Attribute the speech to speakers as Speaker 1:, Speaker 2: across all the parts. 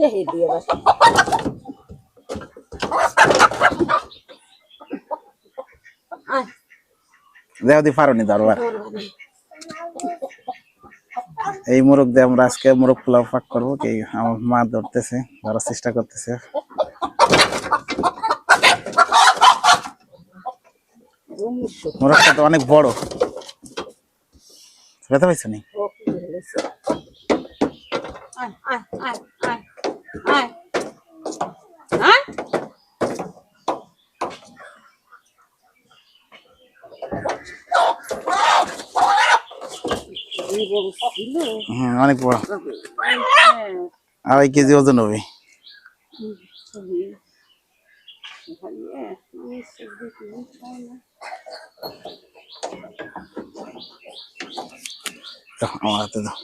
Speaker 1: দেখে দিয়ে বাস
Speaker 2: দেও দি পারো নি দরবার এই মোরগ দিয়ে আমরা আজকে মোরগ পোলাও পাক করবো কি আমার মা ধরতেছে ধরার চেষ্টা করতেছে মোরগটা তো অনেক বড় ব্যথা পাইছো নি অনেক বড় 2.5 কেজি ওজন হবে আমার হাতে দাও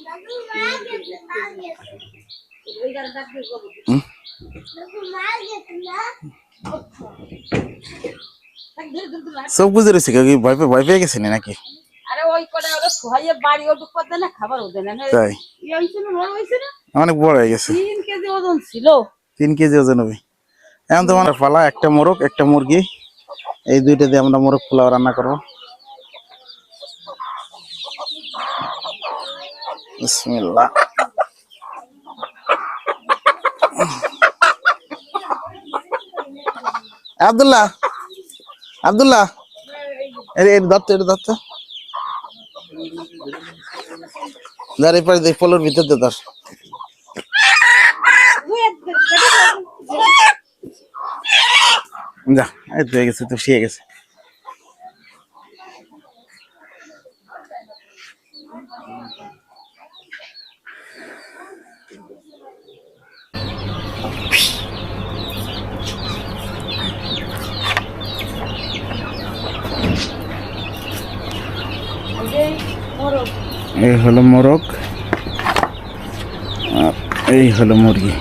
Speaker 2: সব বুঝে রয়েছে ভয় পেয়ে গেছে নাকি অনেক বড় হয়ে গেছে
Speaker 1: 3 কেজি ওজন ছিল
Speaker 2: 3 কেজি ওজন হবে এখন তোমার পালা একটা মোরগ একটা মুরগি এই দুইটা দিয়ে আমরা মোরগ পোলাও রান্না করবো বিসমিল্লাহ আব্দুল্লাহ আব্দুল্লাহ এর দত্ত দাঁড়িয়ে পড়ে দেখ পোলোর ভিতর দে তোর যা এই তো হয়ে গেছে তো শিয়ে গেছে এই হলো মোরগ আর এই হলো মুরগি